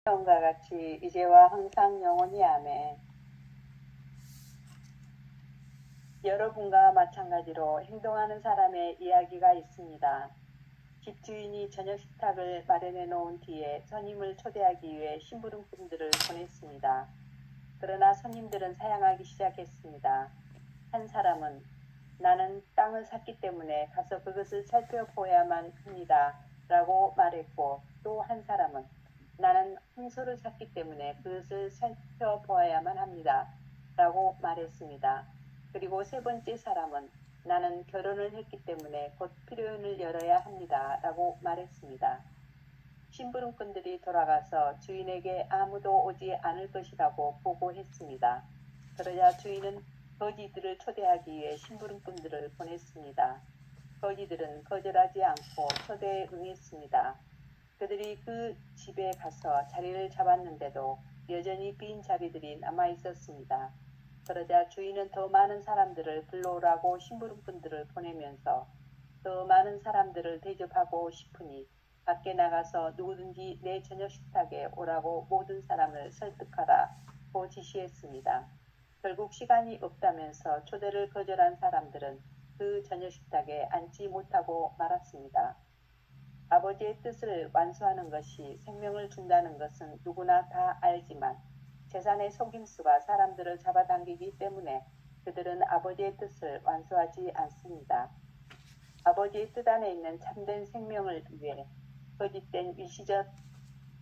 처음과 같이 이제와 항상 영원히 아멘. 여러분과 마찬가지로 행동하는 사람의 이야기가 있습니다. 집주인이 저녁 식탁을 마련해 놓은 뒤에 손님을 초대하기 위해 심부름꾼들을 보냈습니다. 그러나 손님들은 사양하기 시작했습니다. 한 사람은 나는 땅을 샀기 때문에 가서 그것을 살펴보야만 합니다. 라고 말했고, 또 한 사람은 나는 황소를 샀기 때문에 그것을 살펴보아야만 합니다. 라고 말했습니다. 그리고 세 번째 사람은 나는 결혼을 했기 때문에 곧 피로연을 열어야 합니다. 라고 말했습니다. 심부름꾼들이 돌아가서 주인에게 아무도 오지 않을 것이라고 보고했습니다. 그러자 주인은 거지들을 초대하기 위해 심부름꾼들을 보냈습니다. 거지들은 거절하지 않고 초대에 응했습니다. 그들이 그 집에 가서 자리를 잡았는데도 여전히 빈 자리들이 남아 있었습니다. 그러자 주인은 더 많은 사람들을 불러오라고 심부름꾼들을 보내면서 더 많은 사람들을 대접하고 싶으니 밖에 나가서 누구든지 내 저녁 식탁에 오라고 모든 사람을 설득하라고 지시했습니다. 결국 시간이 없다면서 초대를 거절한 사람들은 그 저녁 식탁에 앉지 못하고 말았습니다. 아버지의 뜻을 완수하는 것이 생명을 준다는 것은 누구나 다 알지만 재산의 속임수가 사람들을 잡아당기기 때문에 그들은 아버지의 뜻을 완수하지 않습니다. 아버지의 뜻 안에 있는 참된 생명을 위해 거짓된 일시적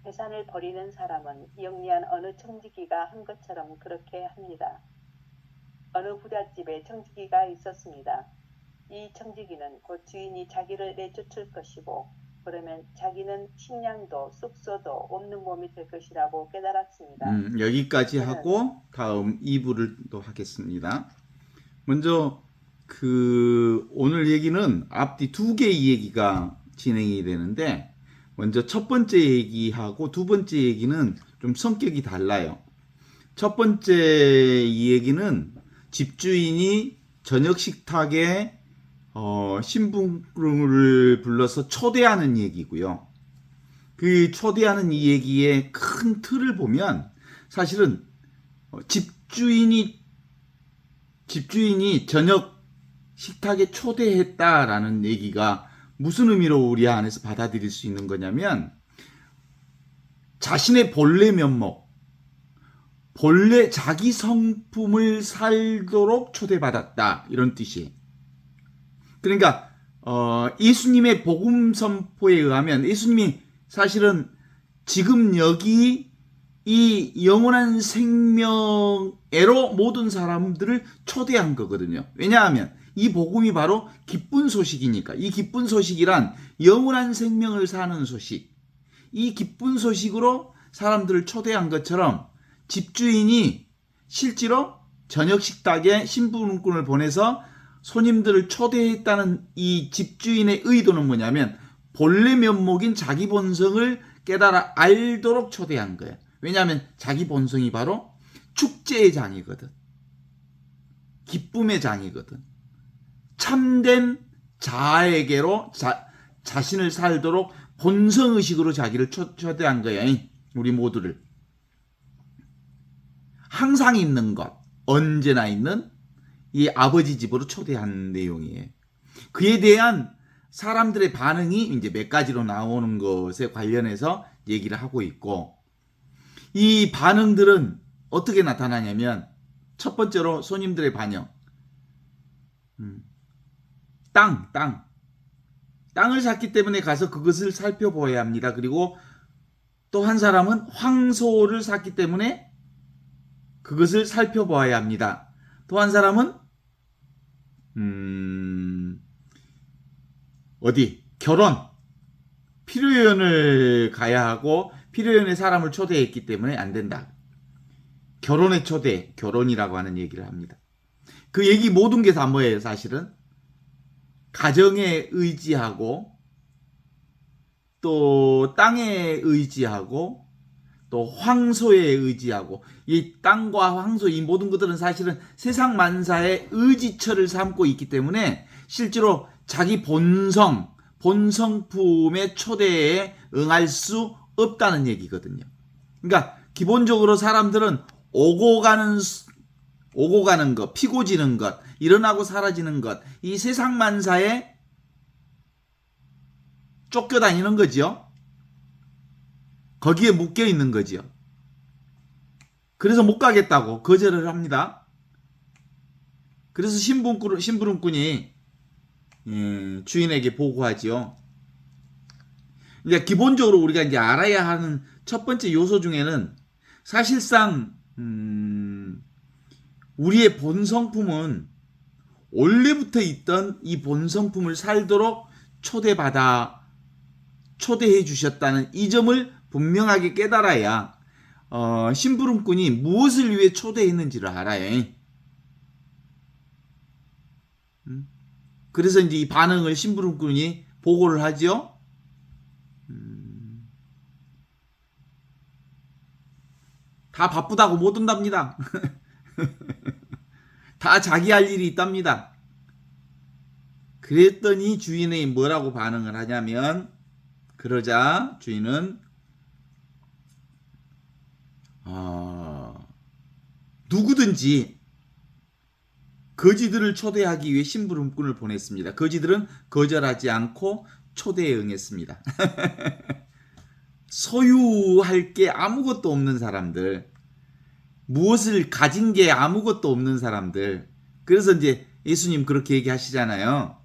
재산을 버리는 사람은 영리한 어느 청지기가 한 것처럼 그렇게 합니다. 어느 부잣집에 청지기가 있었습니다. 이 청지기는 곧 주인이 자기를 내쫓을 것이고 그러면 자기는 식량도 숙소도 없는 몸이 될 것이라고 깨달았습니다. 여기까지 하고 다음 2부를 또 하겠습니다. 먼저 오늘 얘기는 앞뒤 두 개의 얘기가 진행이 되는데 먼저 첫 번째 얘기하고 두 번째 얘기는 좀 성격이 달라요. 첫 번째 이 얘기는 집주인이 저녁 식탁에 신부를 불러서 초대하는 얘기고요. 그 초대하는 이 얘기의 큰 틀을 보면 사실은 집주인이 저녁 식탁에 초대했다라는 얘기가 무슨 의미로 우리 안에서 받아들일 수 있는 거냐면 자신의 본래 면목, 본래 자기 성품을 살도록 초대받았다 이런 뜻이에요. 그러니까 예수님의 복음 선포에 의하면 예수님이 사실은 지금 여기 이 영원한 생명애로 모든 사람들을 초대한 거거든요. 왜냐하면 이 복음이 바로 기쁜 소식이니까. 이 기쁜 소식이란 영원한 생명을 사는 소식. 이 기쁜 소식으로 사람들을 초대한 것처럼 집주인이 실제로 저녁 식탁에 심부름꾼을 보내서 손님들을 초대했다는 이 집주인의 의도는 뭐냐면 본래 면목인 자기 본성을 깨달아 알도록 초대한 거예요. 왜냐하면 자기 본성이 바로 축제의 장이거든. 기쁨의 장이거든. 참된 자아에게로 자신을 살도록 본성의식으로 자기를 초대한 거야. 우리 모두를. 항상 있는 것, 언제나 있는 이 아버지 집으로 초대한 내용이에요. 그에 대한 사람들의 반응이 이제 몇 가지로 나오는 것에 관련해서 얘기를 하고 있고, 이 반응들은 어떻게 나타나냐면 첫 번째로 손님들의 반영. 땅을 샀기 때문에 가서 그것을 살펴보아야 합니다. 그리고 또 한 사람은 황소를 샀기 때문에 그것을 살펴보아야 합니다. 또 한 사람은 결혼, 피로연을 가야 하고 피로연에 사람을 초대했기 때문에 안 된다. 결혼의 초대, 결혼이라고 하는 얘기를 합니다. 그 얘기 모든 게 다 뭐예요, 사실은? 가정에 의지하고 또 땅에 의지하고 또 황소에 의지하고, 이 땅과 황소 이 모든 것들은 사실은 세상 만사의 의지처를 삼고 있기 때문에 실제로 자기 본성품의 초대에 응할 수 없다는 얘기거든요. 그러니까 기본적으로 사람들은 오고 가는 것, 피고 지는 것, 일어나고 사라지는 것, 이 세상 만사에 쫓겨다니는 거지요. 거기에 묶여 있는 거지요. 그래서 못 가겠다고 거절을 합니다. 그래서 심부름꾼이 주인에게 보고하지요. 그러니까 기본적으로 우리가 이제 알아야 하는 첫 번째 요소 중에는 사실상 우리의 본성품은 원래부터 있던 이 본성품을 살도록 초대해 주셨다는 이 점을 분명하게 깨달아야 심부름꾼이 무엇을 위해 초대했는지를 알아요. 그래서 이제 이 반응을 심부름꾼이 보고를 하죠. 다 바쁘다고 못 온답니다. 다 자기 할 일이 있답니다. 그랬더니 주인이 뭐라고 반응을 하냐면, 그러자 주인은 누구든지 거지들을 초대하기 위해 심부름꾼을 보냈습니다. 거지들은 거절하지 않고 초대에 응했습니다. 소유할 게 아무것도 없는 사람들, 무엇을 가진 게 아무것도 없는 사람들. 그래서 이제 예수님 그렇게 얘기하시잖아요.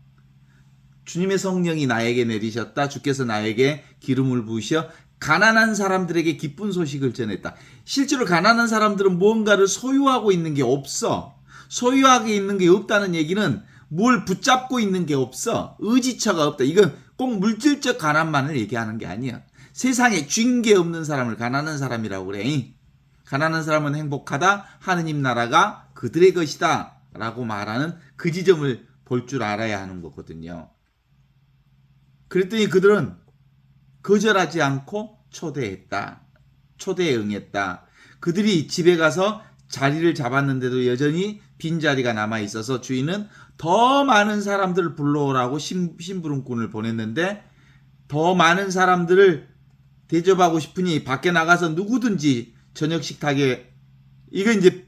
주님의 성령이 나에게 내리셨다. 주께서 나에게 기름을 부으셔 가난한 사람들에게 기쁜 소식을 전했다. 실제로 가난한 사람들은 무언가를 소유하고 있는 게 없어. 소유하게 있는 게 없다는 얘기는 뭘 붙잡고 있는 게 없어. 의지처가 없다. 이건 꼭 물질적 가난만을 얘기하는 게 아니야. 세상에 쥔 게 없는 사람을 가난한 사람이라고 그래. 가난한 사람은 행복하다. 하느님 나라가 그들의 것이다. 라고 말하는 그 지점을 볼 줄 알아야 하는 거거든요. 그랬더니 그들은 거절하지 않고 초대했다. 초대에 응했다. 그들이 집에 가서 자리를 잡았는데도 여전히 빈자리가 남아 있어서 주인은 더 많은 사람들을 불러오라고 심부름꾼을 보냈는데, 더 많은 사람들을 대접하고 싶으니 밖에 나가서 누구든지 저녁 식탁에, 이거 이제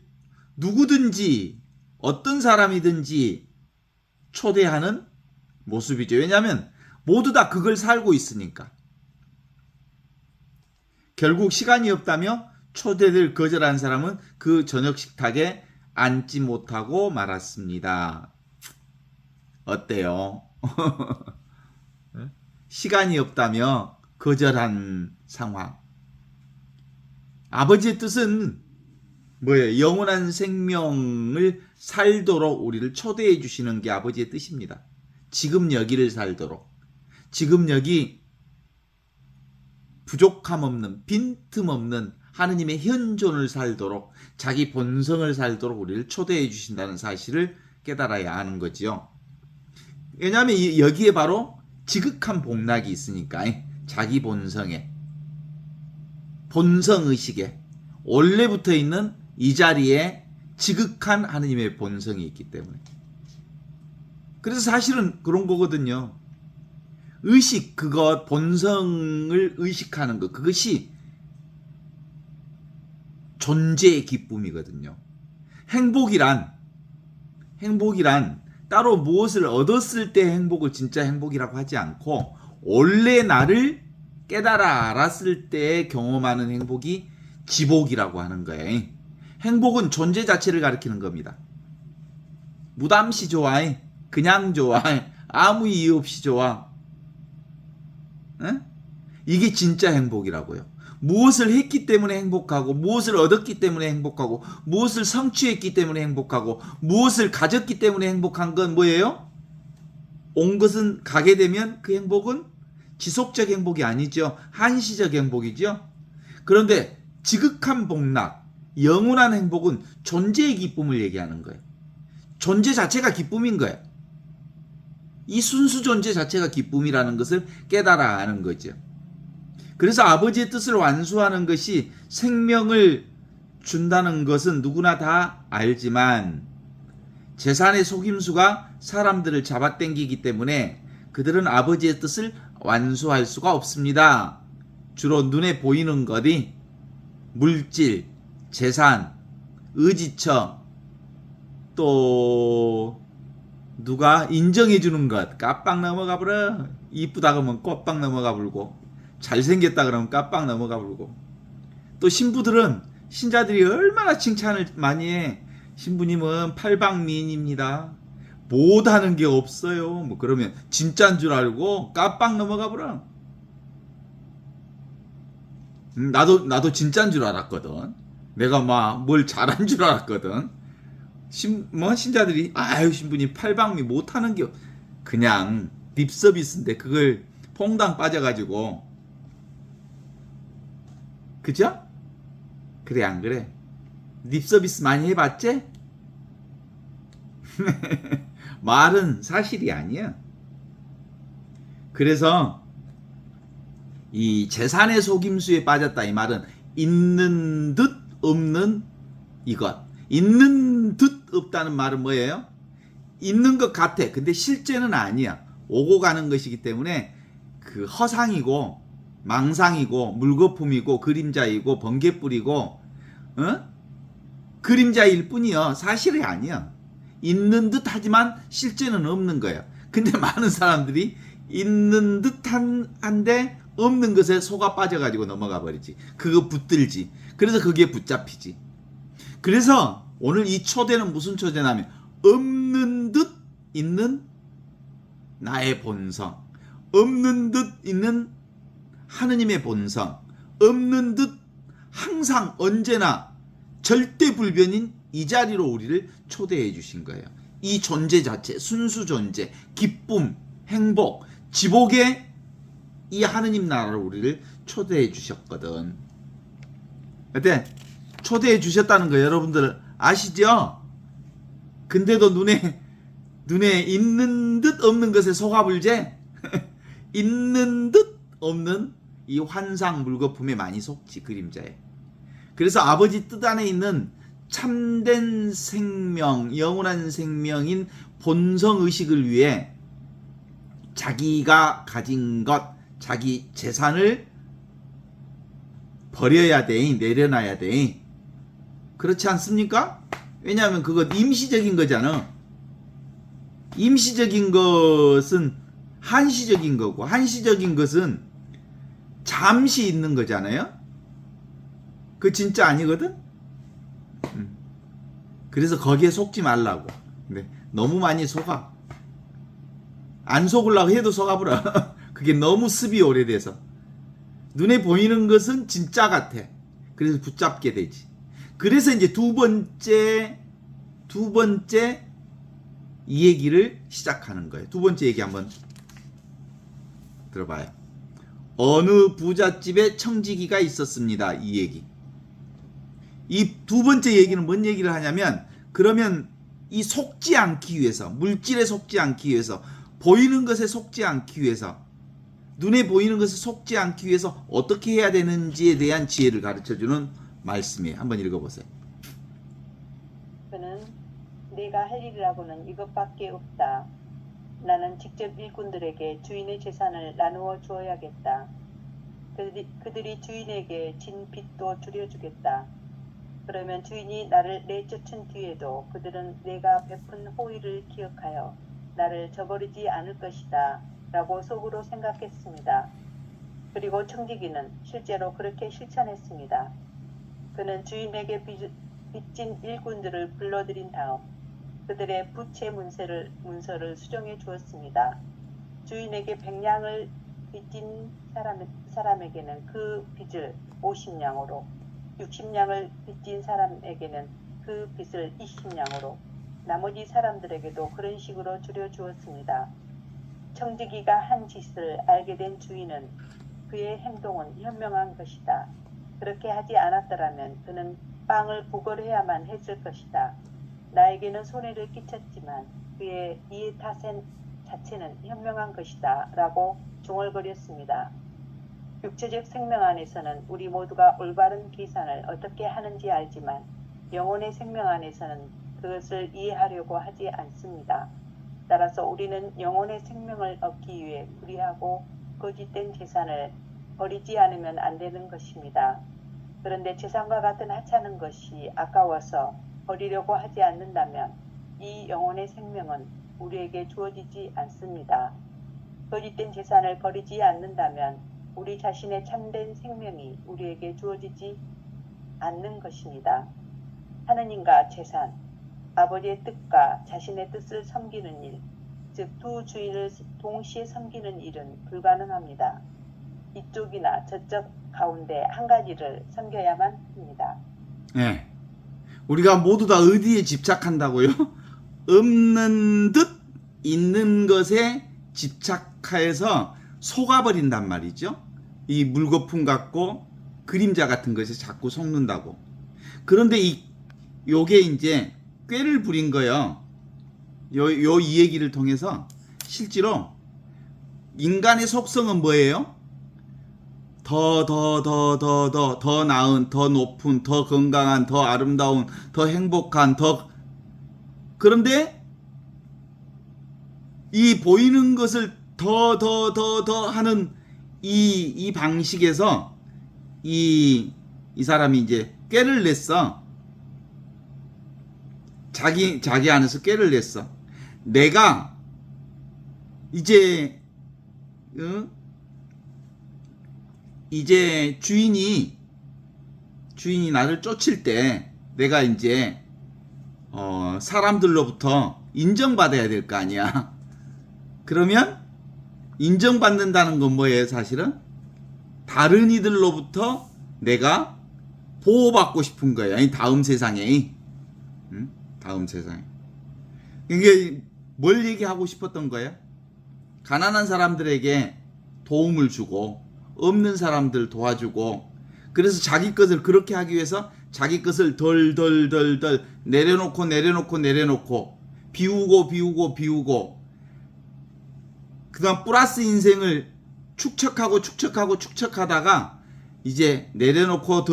누구든지 어떤 사람이든지 초대하는 모습이죠. 왜냐하면 모두 다 그걸 살고 있으니까. 결국 시간이 없다며 초대를 거절한 사람은 그 저녁 식탁에 앉지 못하고 말았습니다. 어때요? 시간이 없다며 거절한 상황. 아버지의 뜻은 뭐예요? 영원한 생명을 살도록 우리를 초대해 주시는 게 아버지의 뜻입니다. 지금 여기를 살도록. 지금 여기 부족함 없는, 빈틈 없는 하느님의 현존을 살도록, 자기 본성을 살도록 우리를 초대해 주신다는 사실을 깨달아야 하는 거지요. 왜냐하면 여기에 바로 지극한 복락이 있으니까. 자기 본성에, 본성의식에 원래부터 있는 이 자리에 지극한 하느님의 본성이 있기 때문에. 그래서 사실은 그런 거거든요. 의식, 그것, 본성을 의식하는 것, 그것이 존재의 기쁨이거든요. 행복이란 따로 무엇을 얻었을 때 행복을 진짜 행복이라고 하지 않고, 원래 나를 깨달아 알았을 때 경험하는 행복이 지복이라고 하는 거예요. 행복은 존재 자체를 가리키는 겁니다. 무담시 좋아, 그냥 좋아, 아무 이유 없이 좋아. 이게 진짜 행복이라고요. 무엇을 했기 때문에 행복하고, 무엇을 얻었기 때문에 행복하고, 무엇을 성취했기 때문에 행복하고, 무엇을 가졌기 때문에 행복한 건 뭐예요? 온 것은 가게 되면 그 행복은 지속적 행복이 아니죠. 한시적 행복이죠. 그런데 지극한 복락, 영원한 행복은 존재의 기쁨을 얘기하는 거예요. 존재 자체가 기쁨인 거예요. 이 순수 존재 자체가 기쁨이라는 것을 깨달아 아는 거죠. 그래서 아버지의 뜻을 완수하는 것이 생명을 준다는 것은 누구나 다 알지만, 재산의 속임수가 사람들을 잡아당기기 때문에 그들은 아버지의 뜻을 완수할 수가 없습니다. 주로 눈에 보이는 것이 물질, 재산, 의지처, 또 누가 인정해 주는 것, 깜빡 넘어가 버려. 이쁘다 그러면 꼬빡 넘어가 불고, 잘생겼다 그러면 깜빡 넘어가 불고. 또 신부들은 신자들이 얼마나 칭찬을 많이 해. 신부님은 팔방미인입니다. 못하는 게 없어요. 뭐 그러면 진짜인 줄 알고 깜빡 넘어가 버려. 나도 진짜인 줄 알았거든. 내가 막 뭘 잘한 줄 알았거든. 신자들이 아유 신부님 팔방미 못하는 게 그냥 립 서비스인데 그걸 퐁당 빠져가지고 그죠? 그래 안 그래? 립 서비스 많이 해봤지? 말은 사실이 아니야. 그래서 이 재산의 속임수에 빠졌다 이 말은 있는 듯 없는 이것. 있는 듯 없다는 말은 뭐예요? 있는 것 같아. 근데 실제는 아니야. 오고 가는 것이기 때문에 그 허상이고 망상이고 물거품이고 그림자이고 번개불이고 그림자일 뿐이요. 사실이 아니야. 있는 듯 하지만 실제는 없는 거예요. 근데 많은 사람들이 있는 듯한데 없는 것에 속아 빠져가지고 넘어가 버리지. 그거 붙들지. 그래서 그게 붙잡히지. 그래서 오늘 이 초대는 무슨 초대냐면 없는 듯 있는 나의 본성, 없는 듯 있는 하느님의 본성, 없는 듯 항상 언제나 절대 불변인 이 자리로 우리를 초대해 주신 거예요. 이 존재 자체, 순수 존재, 기쁨, 행복, 지복의 이 하느님 나라로 우리를 초대해 주셨거든. 어때? 초대해 주셨다는 거 여러분들 아시죠? 근데도 눈에 있는 듯 없는 것에 속아불제? 있는 듯 없는 이 환상 물거품에 많이 속지 그림자에. 그래서 아버지 뜻 안에 있는 참된 생명, 영원한 생명인 본성의식을 위해 자기가 가진 것, 자기 재산을 버려야 돼, 내려놔야 돼. 그렇지 않습니까? 왜냐하면 그건 임시적인 거잖아. 임시적인 것은 한시적인 거고, 한시적인 것은 잠시 있는 거잖아요. 그 진짜 아니거든? 그래서 거기에 속지 말라고. 근데 너무 많이 속아. 안 속으려고 해도 속아버려. 그게 너무 습이 오래돼서. 눈에 보이는 것은 진짜 같아. 그래서 붙잡게 되지. 그래서 이제 두 번째 이 얘기를 시작하는 거예요. 두 번째 얘기 한번 들어봐요. 어느 부잣집에 청지기가 있었습니다. 이 얘기. 이 두 번째 얘기는 뭔 얘기를 하냐면, 그러면 이 속지 않기 위해서, 물질에 속지 않기 위해서, 보이는 것에 속지 않기 위해서, 눈에 보이는 것에 속지 않기 위해서 어떻게 해야 되는지에 대한 지혜를 가르쳐주는 말씀이에요. 한번 읽어보세요. 그는 내가 할 일이라고는 이것밖에 없다. 나는 직접 일꾼들에게 주인의 재산을 나누어 주어야겠다. 그들이 주인에게 진 빚도 줄여주겠다. 그러면 주인이 나를 내쫓은 뒤에도 그들은 내가 베푼 호의를 기억하여 나를 저버리지 않을 것이다 라고 속으로 생각했습니다. 그리고 청지기는 실제로 그렇게 실천했습니다. 그는 주인에게 빚진 일꾼들을 불러들인 다음 그들의 부채 문서를 수정해 주었습니다. 주인에게 100냥을 빚진 사람에게는 그 빚을 50냥으로, 60냥을 빚진 사람에게는 그 빚을 20냥으로, 나머지 사람들에게도 그런 식으로 줄여주었습니다. 청지기가 한 짓을 알게 된 주인은 그의 행동은 현명한 것이다. 그렇게 하지 않았더라면 그는 빵을 구걸해야만 했을 것이다. 나에게는 손해를 끼쳤지만 그의 이해타생 자체는 현명한 것이다 라고 중얼거렸습니다. 육체적 생명 안에서는 우리 모두가 올바른 계산을 어떻게 하는지 알지만 영혼의 생명 안에서는 그것을 이해하려고 하지 않습니다. 따라서 우리는 영혼의 생명을 얻기 위해 불의하고 거짓된 재산을 버리지 않으면 안 되는 것입니다. 그런데 재산과 같은 하찮은 것이 아까워서 버리려고 하지 않는다면 이 영혼의 생명은 우리에게 주어지지 않습니다. 거짓된 재산을 버리지 않는다면 우리 자신의 참된 생명이 우리에게 주어지지 않는 것입니다. 하느님과 재산, 아버지의 뜻과 자신의 뜻을 섬기는 일, 즉 두 주인을 동시에 섬기는 일은 불가능합니다. 이쪽이나 저쪽 가운데 한 가지를 섬겨야만 합니다. 네. 우리가 모두 다 어디에 집착한다고요? 없는 듯 있는 것에 집착해서 속아버린단 말이죠. 이 물거품 같고 그림자 같은 것에 자꾸 속는다고. 그런데 요게 이제 꾀를 부린 거예요. 요 이 얘기를 통해서 실제로 인간의 속성은 뭐예요? 더 나은, 더 높은, 더 건강한, 더 아름다운, 더 행복한, 그런데 이 보이는 것을 더 하는 이 방식에서 이 사람이 이제 꾀를 냈어. 자기 안에서 꾀를 냈어. 내가 이제 주인이 나를 쫓을 때 내가 이제 사람들로부터 인정받아야 될 거 아니야. 그러면 인정받는다는 건 뭐예요, 사실은? 다른 이들로부터 내가 보호받고 싶은 거예요. 이 다음 세상에. 다음 세상에. 이게 뭘 얘기하고 싶었던 거예요? 가난한 사람들에게 도움을 주고 없는 사람들 도와주고, 그래서 자기 것을 그렇게 하기 위해서 자기 것을 덜 내려놓고 비우고 그다음 플러스 인생을 축적하다가 이제 내려놓고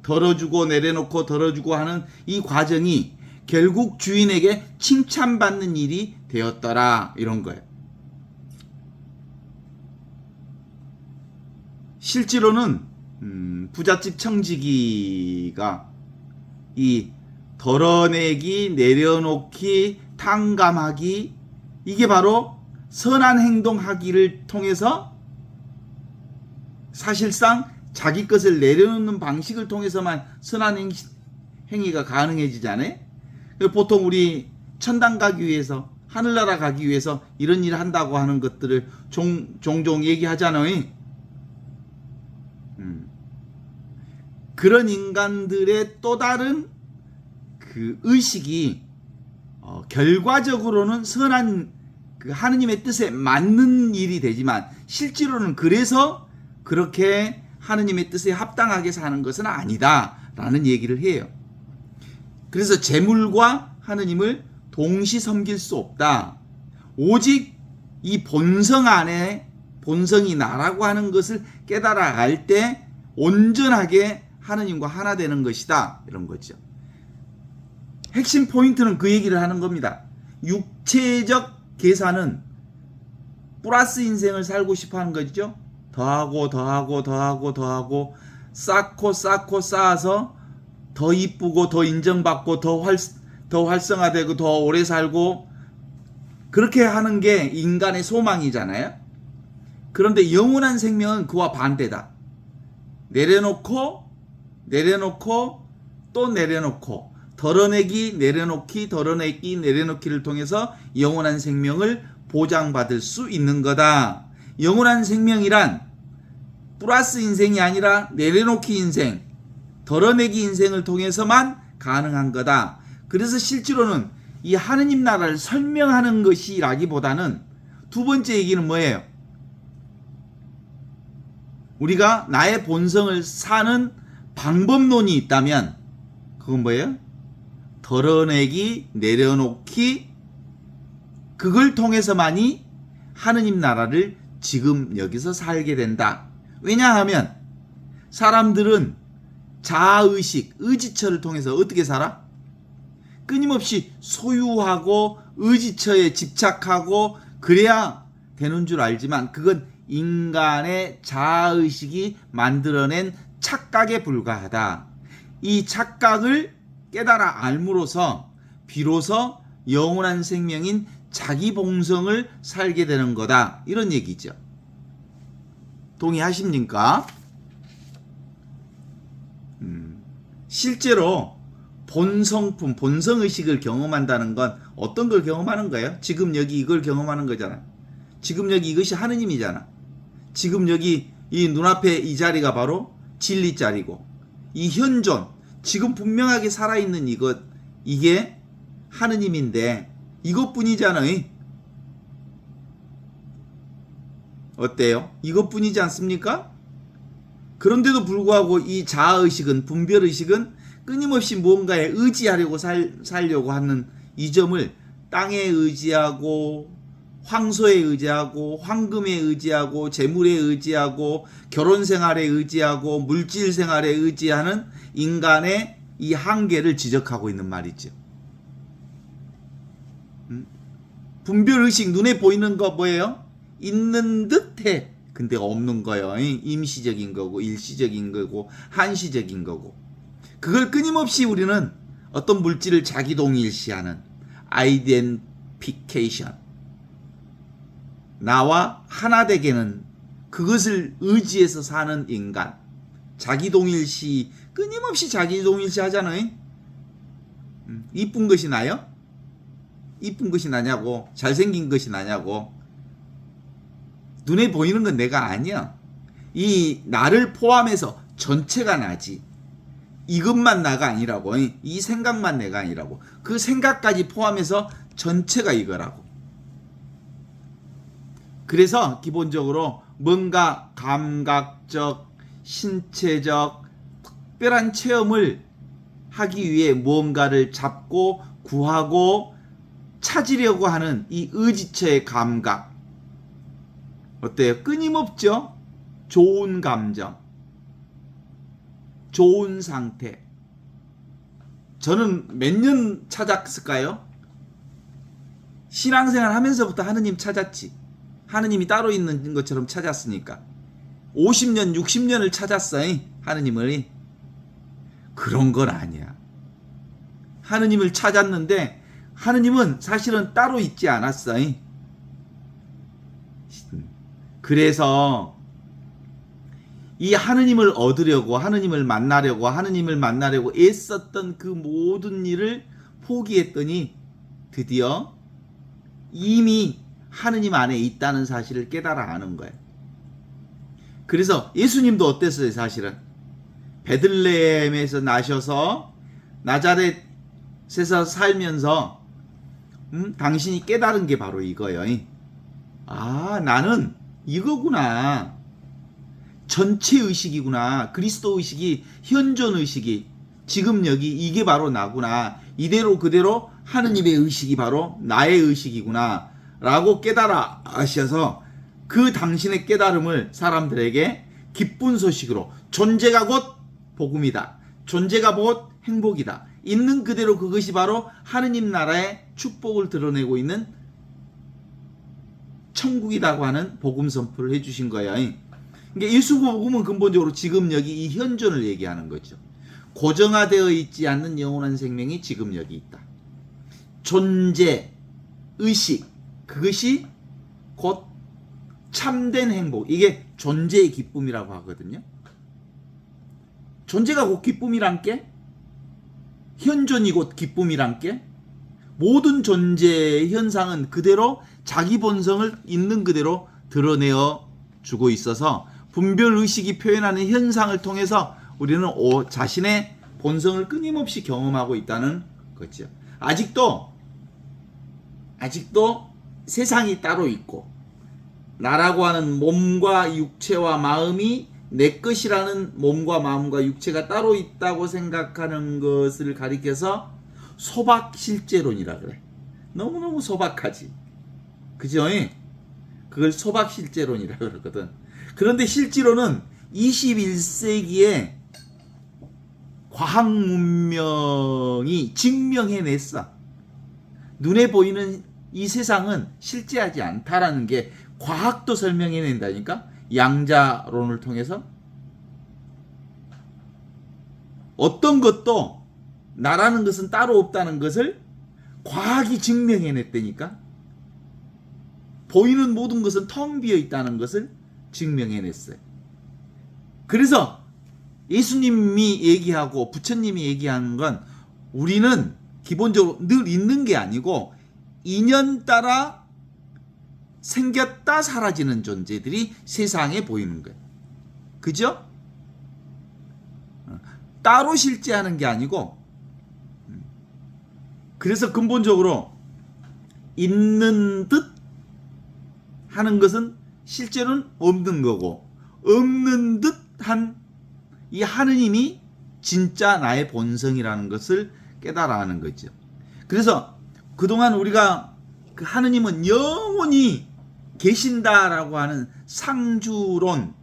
덜어주고 내려놓고 덜어주고 하는 이 과정이 결국 주인에게 칭찬받는 일이 되었더라, 이런 거예요. 실제로는 부잣집 청지기가 이 덜어내기, 내려놓기, 탕감하기, 이게 바로 선한 행동하기를 통해서 사실상 자기 것을 내려놓는 방식을 통해서만 선한 행위가 가능해지잖아요. 보통 우리 천당 가기 위해서, 하늘나라 가기 위해서 이런 일을 한다고 하는 것들을 종종 얘기하잖아요. 그런 인간들의 또 다른 그 의식이 결과적으로는 선한 그 하느님의 뜻에 맞는 일이 되지만 실제로는 그래서 그렇게 하느님의 뜻에 합당하게 사는 것은 아니다라는 얘기를 해요. 그래서 재물과 하느님을 동시 섬길 수 없다. 오직 이 본성 안에, 본성이 나라고 하는 것을 깨달아갈 때 온전하게 하느님과 하나 되는 것이다, 이런 거죠. 핵심 포인트는 그 얘기를 하는 겁니다. 육체적 계산은 플러스 인생을 살고 싶어 하는 거죠. 더하고 쌓고 쌓아서 더 이쁘고 더 인정받고 더 활성화되고 더 오래 살고, 그렇게 하는 게 인간의 소망이잖아요. 그런데 영원한 생명은 그와 반대다. 내려놓고 또 내려놓고, 덜어내기 내려놓기를 통해서 영원한 생명을 보장받을 수 있는 거다. 영원한 생명이란 플러스 인생이 아니라 내려놓기 인생, 덜어내기 인생을 통해서만 가능한 거다. 그래서 실제로는 이 하느님 나라를 설명하는 것이라기보다는 두 번째 얘기는 뭐예요? 우리가 나의 본성을 사는 방법론이 있다면 그건 뭐예요? 덜어내기, 내려놓기, 그걸 통해서만이 하느님 나라를 지금 여기서 살게 된다. 왜냐하면 사람들은 자아의식, 의지처를 통해서 어떻게 살아? 끊임없이 소유하고 의지처에 집착하고 그래야 되는 줄 알지만 그건 인간의 자아의식이 만들어낸 착각에 불과하다. 이 착각을 깨달아 알므로써 비로소 영원한 생명인 자기 본성을 살게 되는 거다. 이런 얘기죠. 동의하십니까? 실제로 본성품, 본성의식을 경험한다는 건 어떤 걸 경험하는 거예요? 지금 여기 이걸 경험하는 거잖아. 지금 여기 이것이 하느님이잖아. 지금 여기 이 눈앞에 이 자리가 바로 진리 자리고, 이 현존, 지금 분명하게 살아있는 이것, 이게 하느님인데 이것뿐이잖아요. 어때요? 이것뿐이지 않습니까? 그런데도 불구하고 이 자아의식은, 분별의식은 끊임없이 무언가에 의지하려고 살려고 하는 이 점을 땅에 의지하고, 황소에 의지하고, 황금에 의지하고, 재물에 의지하고, 결혼생활에 의지하고, 물질생활에 의지하는 인간의 이 한계를 지적하고 있는 말이죠. 분별의식, 눈에 보이는 거 뭐예요? 있는 듯해. 근데 없는 거예요. 임시적인 거고, 일시적인 거고, 한시적인 거고. 그걸 끊임없이 우리는 어떤 물질을 자기동일시하는 아이덴티피케이션, 나와 하나 되게는 그것을 의지해서 사는 인간, 자기동일시, 끊임없이 자기동일시 하잖아요. 이쁜 것이 나요? 이쁜 것이 나냐고, 잘생긴 것이 나냐고. 눈에 보이는 건 내가 아니야. 이 나를 포함해서 전체가 나지. 이것만 나가 아니라고. 이 생각만 내가 아니라고. 그 생각까지 포함해서 전체가 이거라고. 그래서 기본적으로 뭔가 감각적, 신체적, 특별한 체험을 하기 위해 무언가를 잡고 구하고 찾으려고 하는 이 의지처의 감각. 어때요? 끊임없죠? 좋은 감정, 좋은 상태. 저는 몇 년 찾았을까요? 신앙생활 하면서부터 하느님 찾았지. 하느님이 따로 있는 것처럼 찾았으니까. 50년, 60년을 찾았어, 하느님을. 그런 건 아니야. 하느님을 찾았는데 하느님은 사실은 따로 있지 않았어. 그래서 이 하느님을 얻으려고, 하느님을 만나려고 애썼던 그 모든 일을 포기했더니 드디어 이미 하느님 안에 있다는 사실을 깨달아 아는 거예요. 그래서 예수님도 어땠어요? 사실은 베들레헴에서 나셔서 나자렛에서 살면서 당신이 깨달은 게 바로 이거예요. 아, 나는 이거구나. 전체 의식이구나. 그리스도 의식이, 현존 의식이, 지금 여기 이게 바로 나구나. 이대로 그대로 하느님의 의식이 바로 나의 의식이구나 라고 깨달아 아셔서 그 당신의 깨달음을 사람들에게 기쁜 소식으로, 존재가 곧 복음이다, 존재가 곧 행복이다, 있는 그대로 그것이 바로 하느님 나라의 축복을 드러내고 있는 천국이라고 하는 복음 선포를 해주신 거예요. 그러니까 예수 복음은 근본적으로 지금 여기 이 현존을 얘기하는 거죠. 고정화되어 있지 않는 영원한 생명이 지금 여기 있다. 존재, 의식, 그것이 곧 참된 행복. 이게 존재의 기쁨이라고 하거든요. 존재가 곧 기쁨이란 게, 현존이 곧 기쁨이란 게, 모든 존재의 현상은 그대로 자기 본성을 있는 그대로 드러내어 주고 있어서 분별의식이 표현하는 현상을 통해서 우리는 자신의 본성을 끊임없이 경험하고 있다는 거죠. 아직도 세상이 따로 있고, 나라고 하는 몸과 육체와 마음이 내 것이라는 몸과 마음과 육체가 따로 있다고 생각하는 것을 가리켜서 소박실제론이라 그래. 너무너무 소박하지. 그죠? 그걸 소박실제론이라 그러거든. 그런데 실제로는 21세기에 과학 문명이 증명해냈어. 눈에 보이는 이 세상은 실제하지 않다라는 게 과학도 설명해낸다니까. 양자론을 통해서. 어떤 것도 나라는 것은 따로 없다는 것을 과학이 증명해냈다니까. 보이는 모든 것은 텅 비어 있다는 것을 증명해냈어요. 그래서 예수님이 얘기하고 부처님이 얘기하는 건 우리는 기본적으로 늘 있는 게 아니고 인연 따라 생겼다 사라지는 존재들이 세상에 보이는 거예요. 그죠? 따로 실제하는 게 아니고, 그래서 근본적으로 있는 듯 하는 것은 실제로는 없는 거고, 없는 듯한 이 하느님이 진짜 나의 본성이라는 것을 깨달아 하는 거죠. 그래서 그동안 우리가 그 하느님은 영원히 계신다라고 하는 상주론,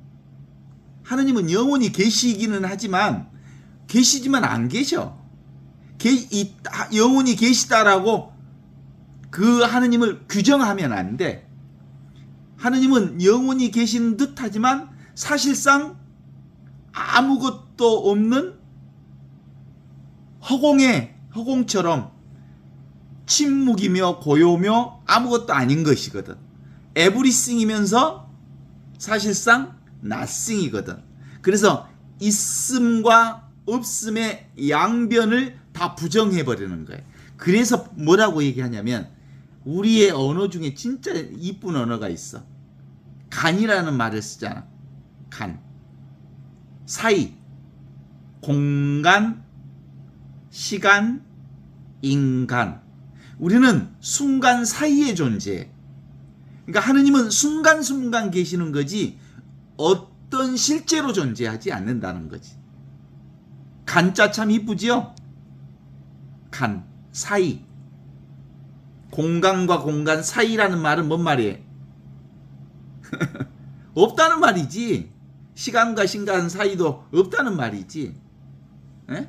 하느님은 영원히 계시기는 하지만 계시지만 안 계셔. 영원히 계시다라고 그 하느님을 규정하면 안 돼. 하느님은 영원히 계신 듯 하지만 사실상 아무것도 없는 허공처럼 침묵이며 고요며 아무것도 아닌 것이거든. 에브리싱이면서 사실상 nothing이거든. 그래서 있음과 없음의 양변을 다 부정해버리는 거예요. 그래서 뭐라고 얘기하냐면 우리의 언어 중에 진짜 이쁜 언어가 있어. 간이라는 말을 쓰잖아. 간. 사이. 공간, 시간, 인간. 우리는 순간 사이에 존재해. 그러니까 하느님은 순간순간 계시는 거지 어떤 실제로 존재하지 않는다는 거지. 간자 참 이쁘지요? 간, 사이. 공간과 공간 사이라는 말은 뭔 말이에요? 없다는 말이지. 시간과 시간 사이도 없다는 말이지. 에?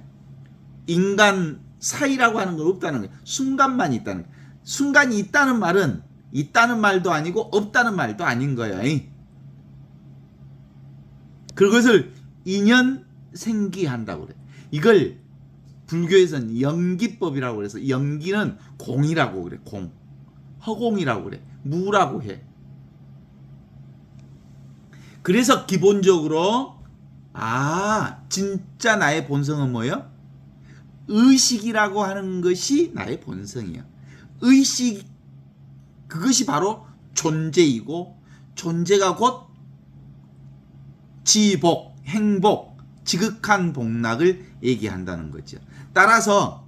인간 사이라고 하는 건 없다는 거예요. 순간만 있다는 거예요. 순간이 있다는 말은 있다는 말도 아니고 없다는 말도 아닌 거예요. 그것을 인연생기한다고 그래. 이걸 불교에서는 연기법이라고 그래서 연기는 공이라고 그래. 공. 허공이라고 그래. 무라고 해. 그래서 기본적으로 진짜 나의 본성은 뭐예요? 의식이라고 하는 것이 나의 본성이야. 의식, 그것이 바로 존재이고 존재가 곧 지복, 행복, 지극한 복락을 얘기한다는 거죠. 따라서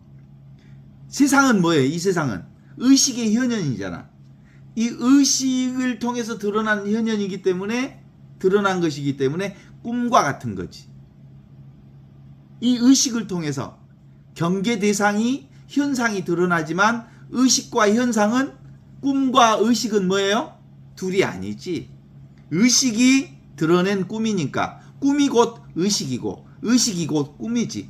세상은 뭐예요? 이 세상은 의식의 현현이잖아. 이 의식을 통해서 드러난 현현이기 때문에 드러난 것이기 때문에 꿈과 같은 거지. 이 의식을 통해서 경계 대상이 현상이 드러나지만 의식과 현상은 꿈과 의식은 뭐예요? 둘이 아니지. 의식이 드러낸 꿈이니까 꿈이 곧 의식이고 의식이 곧 꿈이지.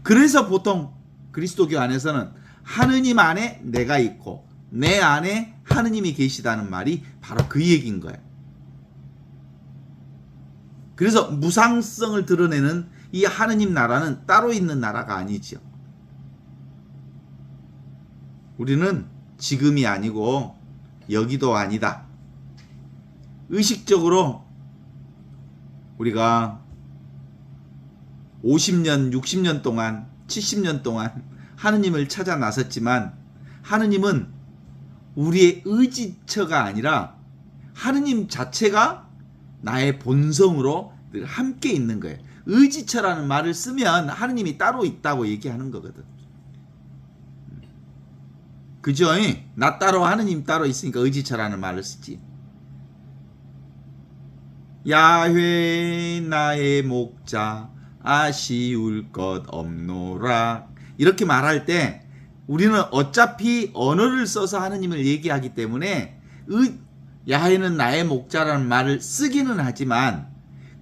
그래서 보통 그리스도교 안에서는 하느님 안에 내가 있고 내 안에 하느님이 계시다는 말이 바로 그 얘기인 거예요. 그래서 무상성을 드러내는 이 하느님 나라는 따로 있는 나라가 아니죠. 우리는 지금이 아니고 여기도 아니다. 의식적으로 우리가 50년, 60년 동안, 70년 동안 하느님을 찾아 나섰지만 하느님은 우리의 의지처가 아니라 하느님 자체가 나의 본성으로 늘 함께 있는 거예요. 의지처라는 말을 쓰면 하느님이 따로 있다고 얘기하는 거거든. 그죠? 나 따로 하느님 따로 있으니까 의지처라는 말을 쓰지. 야훼 나의 목자 아쉬울 것 없노라. 이렇게 말할 때 우리는 어차피 언어를 써서 하느님을 얘기하기 때문에 야훼는 나의 목자라는 말을 쓰기는 하지만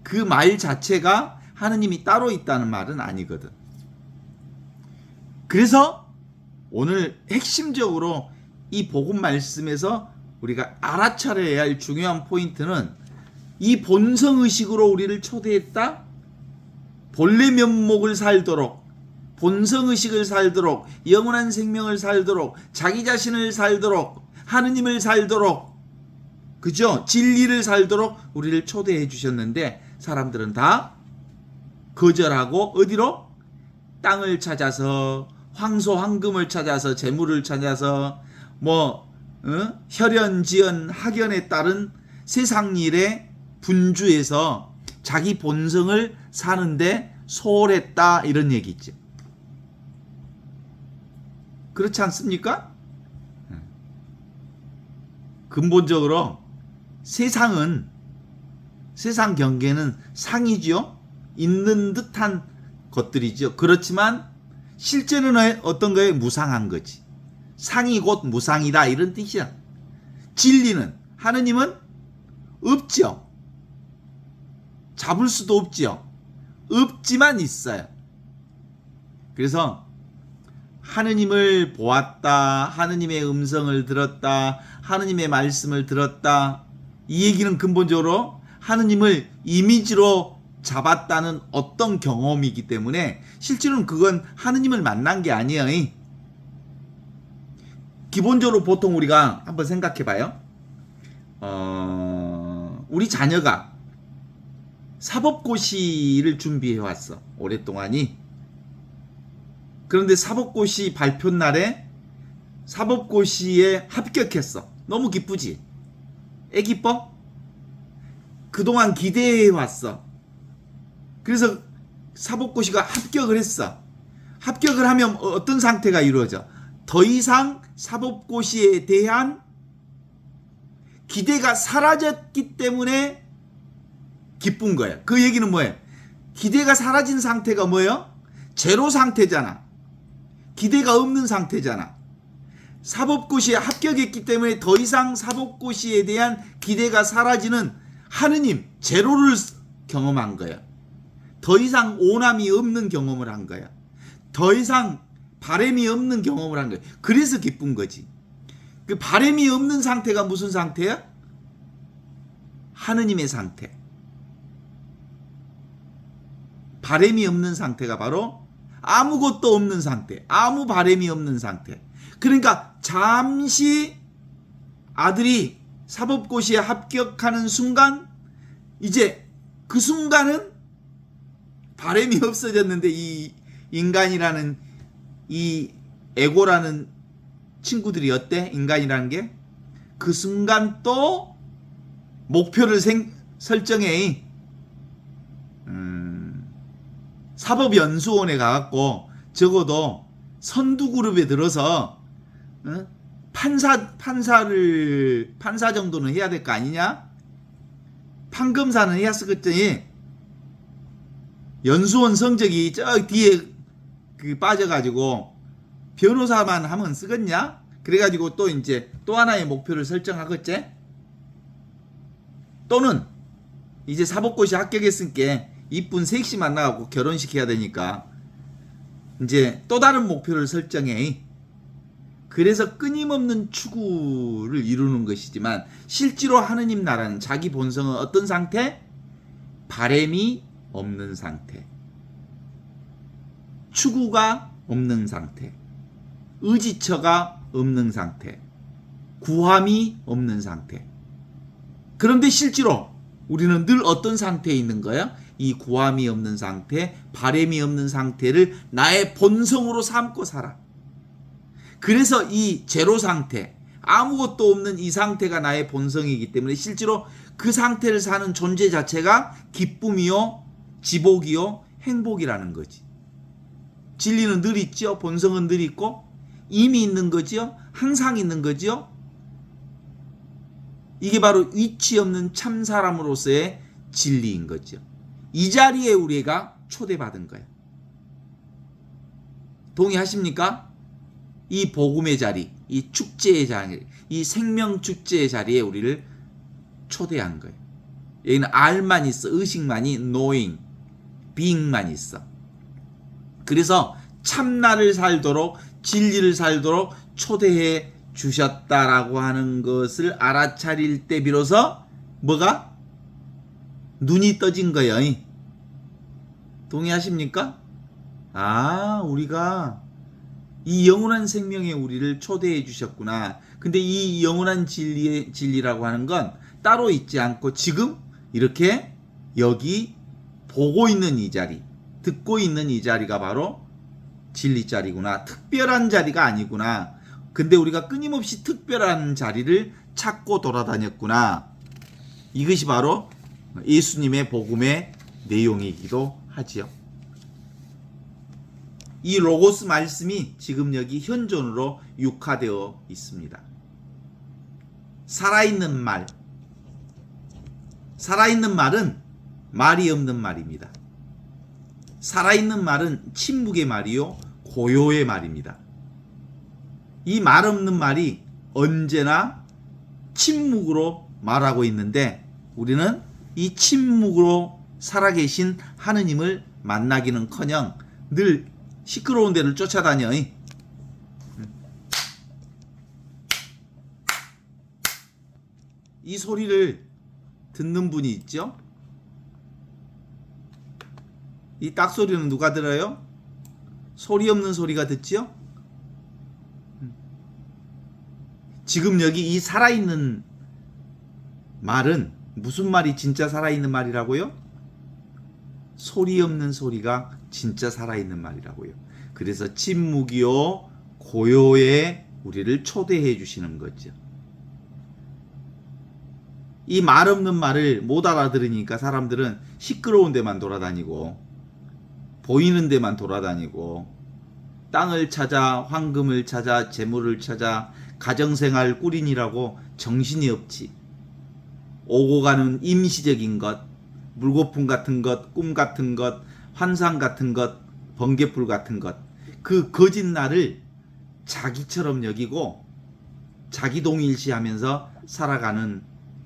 그 말 자체가 하느님이 따로 있다는 말은 아니거든. 그래서 오늘 핵심적으로 이 복음 말씀에서 우리가 알아차려야 할 중요한 포인트는 이 본성의식으로 우리를 초대했다. 본래 면목을 살도록, 본성의식을 살도록, 영원한 생명을 살도록, 자기 자신을 살도록, 하느님을 살도록, 그죠? 진리를 살도록 우리를 초대해 주셨는데 사람들은 다 거절하고 어디로? 땅을 찾아서, 황소 황금을 찾아서, 재물을 찾아서, 혈연, 학연에 따른 세상 일에 분주해서 자기 본성을 사는데 소홀했다, 이런 얘기 있죠. 그렇지 않습니까? 근본적으로 세상 경계는 상이죠. 있는 듯한 것들이죠. 그렇지만 실제는 어떤 거에 무상한 거지. 상이 곧 무상이다, 이런 뜻이야. 진리는, 하느님은 없죠. 잡을 수도 없죠. 없지만 있어요. 그래서 하느님을 보았다, 하느님의 음성을 들었다, 하느님의 말씀을 들었다, 이 얘기는 근본적으로 하느님을 이미지로 잡았다는 어떤 경험이기 때문에 실제로는 그건 하느님을 만난 게 아니에요. 기본적으로 보통 우리가 한번 생각해 봐요. 우리 자녀가 사법고시를 준비해 왔어, 오랫동안이. 그런데 사법고시 발표 날에 사법고시에 합격했어. 너무 기쁘지? 애 기뻐? 그동안 기대해 왔어. 그래서 사법고시가 합격을 했어. 합격을 하면 어떤 상태가 이루어져? 더 이상 사법고시에 대한 기대가 사라졌기 때문에 기쁜 거예요. 그 얘기는 뭐예요? 기대가 사라진 상태가 뭐예요? 제로 상태잖아. 기대가 없는 상태잖아. 사법고시에 합격했기 때문에 더 이상 사법고시에 대한 기대가 사라지는 하느님, 제로를 경험한 거야. 더 이상 오남이 없는 경험을 한 거야. 더 이상 바램이 없는 경험을 한 거야. 그래서 기쁜 거지. 그 바램이 없는 상태가 무슨 상태야? 하느님의 상태. 바램이 없는 상태가 바로 아무것도 없는 상태, 아무 바램이 없는 상태. 그러니까 잠시 아들이 사법고시에 합격하는 순간, 이제 그 순간은 바램이 없어졌는데, 이 인간이라는, 이 에고라는 친구들이 어때? 인간이라는 게 그 순간 또 목표를 설정해. 사법연수원에 가갖고 적어도 선두그룹에 들어서 판사 정도는 해야 될 거 아니냐? 판검사는 해야 쓰겠더니 연수원 성적이 저 뒤에 빠져가지고 변호사만 하면 쓰겠냐? 그래가지고 또 이제 또 하나의 목표를 설정하겠지? 또는 이제 사법고시 합격했으니까 이쁜 섹시 만나갖고 결혼시켜야 되니까 이제 또 다른 목표를 설정해. 그래서 끊임없는 추구를 이루는 것이지만 실제로 하느님 나라는 자기 본성은 어떤 상태? 바램이 없는 상태, 추구가 없는 상태, 의지처가 없는 상태, 구함이 없는 상태. 그런데 실제로 우리는 늘 어떤 상태에 있는 거야? 이 구함이 없는 상태, 바램이 없는 상태를 나의 본성으로 삼고 살아. 그래서 이 제로 상태, 아무것도 없는 이 상태가 나의 본성이기 때문에 실제로 그 상태를 사는 존재 자체가 기쁨이요, 지복이요, 행복이라는 거지. 진리는 늘 있죠. 본성은 늘 있고 이미 있는 거지요. 항상 있는 거지요. 이게 바로 위치 없는 참 사람으로서의 진리인 거죠. 이 자리에 우리가 초대받은 거예요. 동의하십니까? 이 복음의 자리, 이 축제의 자리, 이 생명 축제의 자리에 우리를 초대한 거예요. 여기는 알만 있어. 의식만이 knowing, being만 있어. 그래서 참나를 살도록, 진리를 살도록 초대해 주셨다라고 하는 것을 알아차릴 때 비로소 뭐가? 눈이 떠진 거예요. 동의하십니까? 아, 우리가 이 영원한 생명에 우리를 초대해 주셨구나. 근데 이 영원한 진리라고 하는 건 따로 있지 않고 지금 이렇게 여기 보고 있는 이 자리, 듣고 있는 이 자리가 바로 진리 자리구나. 특별한 자리가 아니구나. 근데 우리가 끊임없이 특별한 자리를 찾고 돌아다녔구나. 이것이 바로 예수님의 복음의 내용이기도 하지요. 이 로고스 말씀이 지금 여기 현존으로 육화되어 있습니다. 살아있는 말. 살아있는 말은 말이 없는 말입니다. 살아있는 말은 침묵의 말이요, 고요의 말입니다. 이 말 없는 말이 언제나 침묵으로 말하고 있는데 우리는 이 침묵으로 살아계신 하느님을 만나기는커녕 늘 시끄러운 데를 쫓아다녀. 이 소리를 듣는 분이 있죠? 이 딱 소리는 누가 들어요? 소리 없는 소리가 듣죠? 지금 여기 이 살아있는 말은 무슨 말이 진짜 살아있는 말이라고요? 소리 없는 소리가 진짜 살아있는 말이라고요. 그래서 침묵이요 고요에 우리를 초대해 주시는 거죠. 이 말 없는 말을 못 알아들으니까 사람들은 시끄러운 데만 돌아다니고 보이는 데만 돌아다니고 땅을 찾아 황금을 찾아 재물을 찾아 가정생활 꾸린이라고 정신이 없지. 오고 가는 임시적인 것, 물거품 같은 것, 꿈 같은 것, 환상 같은 것, 번개불 같은 것, 그 거짓 날을 자기처럼 여기고 자기 동일시하면서 살아가는